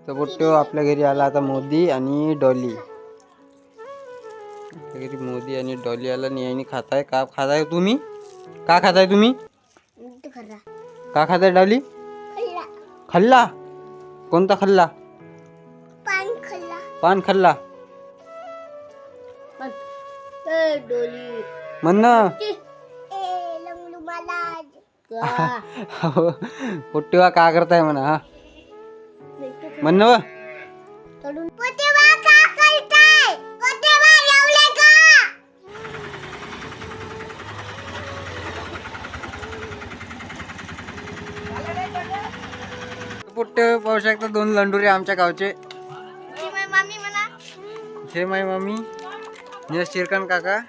तर पोट्टे आपल्या घरी आला आता मोदी आणि डॉली. आपल्या घरी मोदी आणि डॉली आला आणि खाताय. का खाताय तुम्ही? का खाताय तुम्ही? का खाताय डॉली? खल्ला. कोणता खल्ला? पान खल्ला. म्हण पोट्टेवा का करताय म्हणा. हा म्हण व. पोट्टे पाहू शकता 2 लंडुरे आमच्या गावचे. हे माय मामी हे शिरकान काका.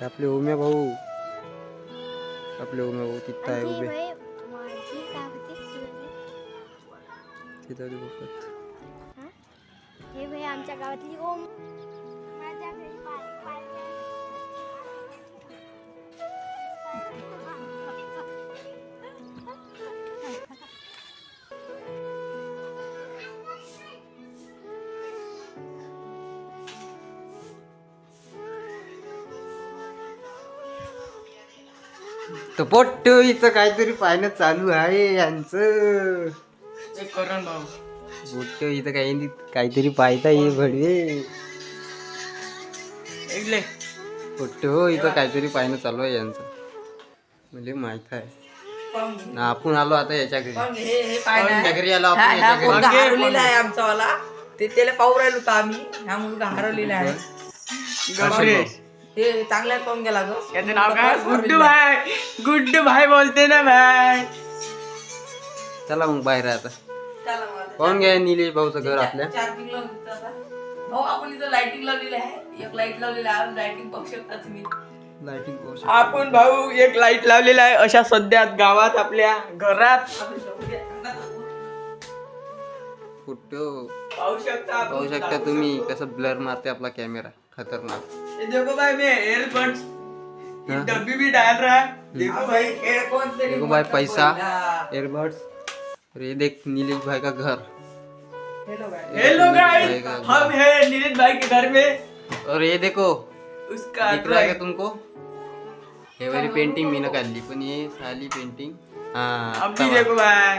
आपले उमे भाऊ तिथं आहे उभे. तिथं बघत हे भाई आमच्या गावातली ओम. तर पोट्टो इथं काहीतरी पाहणं चालू आहे यांचं. करण भाऊ पोट्टो इथं काहीतरी पाहता ये भडवे. पोट्टो इथं काहीतरी पाहणं चालू आहे यांचं. म्हणजे माहित आहे ना. आपण आलो आता याच्या घरी. याच्या घरी आलो आपण. याच्या घरी हरवलेला आहे आमचा वाला. ते त्याला पाहू राहिलो होतो आम्ही. हा मुलगा हरवलेला आहे. ते चांगल्या पाहून गेला ग. याचं नाव काय? गुड्डू भाई. गुड्डू भाई बोलते ना भाई. चला मग बाहेर आता. चला मग. पाहून घ्या निलेश भाऊचं घर आपल्या. चार्जिंग लावून देतो आता. भाऊ आपण इथं लाइटिंग लावलेली आहे. एक लाईट लावलेली आहे. लाइटिंग बघू शकता तुम्ही. लाइटिंग पाहू आपण भाऊ एक लाईट लावलेला आहे अशा सध्या गावात आपल्या घरात. पोट्टो पाहू शकता तुम्ही कसं ब्लर मारते आपला कॅमेरा. खतरनाक. ये देखो भाई मैं एयरबड्स डब्बी भी डाल रहा है. देखो भाई देखो भाई पैसा एयरबड्स. और ये देख नीलेश भाई का घर. हेलो गाइस हम हैं नीरज भाई के घर में. और ये देखो उसका दिख रहा है क्या तुमको? हे वाली पेंटिंग मी न काढली पण ये साली पेंटिंग. अब भी देखो भाई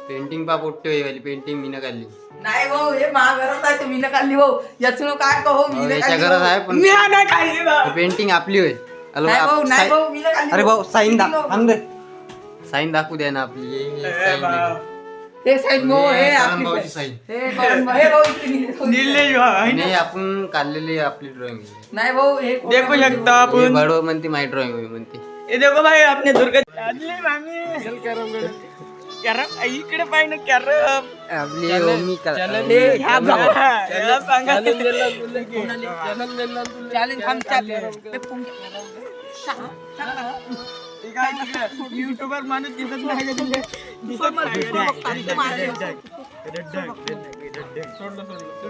पेंटिंग पा पोट्टो. हे वाली पेंटिंग मी न काढली. नाही भाऊ हे महाघरात आहे. तुम्ही न काढली भाऊ. याचं काय कहो मी न याच्या काढली घरात भाऊ. आहे पण मी नाही खाल्ली भाऊ. पेंटिंग आपली होय. नाही भाऊ नाही भाऊ मी न काढली. अरे भाऊ साईन किती थांब रे. साईन दाखवू द्या ना आपली. ए साईन भाऊ. ते साईड भाऊ हे करण आपली भाऊची साईन. हे भाऊ इथे निघले. नीलेश भाई नाही आपण काढलेली आपली ड्रॉइंग. नाही भाऊ हे देखो शकता आपण. बडो म्हणते माय ड्रॉइंग होय म्हणते. ये देखो भाई अपने दुर्गा आदले मामी चल कॅरम इकडे पाय ना कॅरम. आपली ओमी हे ह्या भाऊ याला सांगा चॅलेंज हम युट्यूबर माणूस दिसत नाही.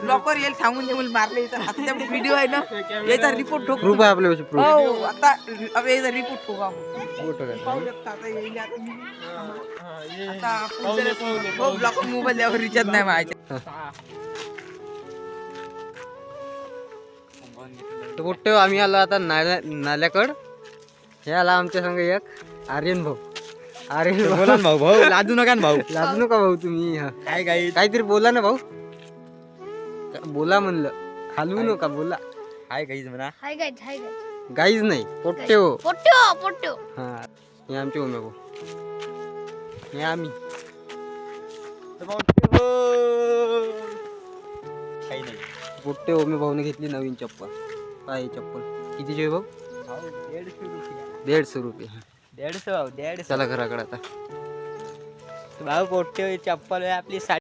लवकर येईल सांगून दे मला मारले. आता व्हिडिओ आहे ना याचा रिपोर्ट ठोक. प्रूफ आहे आपल्या प्रूफ. हो आता अब याचा रिपोर्ट ठोका. फोटो पाहू शकता आता येईल आता ब्लॉक मोबाईल द्यावर रिचार्ज नाही माझ्या. तर कुठे आम्ही आलो आता नाल्याकड. हे आला आमच्या संग एक आर्यन भाऊ. आर्यन बोला भाऊ भाऊ लाजू नका ना भाऊ. लाजू नका भाऊ तुम्ही. काय काय काहीतरी बोला ना भाऊ. बोला म्हणलं. हलवू नका बोला. हाय काहीच म्हणा. Hi guys hi guys. Guys नाही पोट्टे हो. पोट्टो हा हे आमचे उमे भाऊ. हे आम्ही. काही नाही. पोट्टे ओमे भाऊने घेतली नवीन चप्पल. काय चप्पल कितीची आहे भाऊ? 150 रुपये. 150 भाऊ 150. चला घराकडे आता. भाऊ पोट्टे चप्पल आपली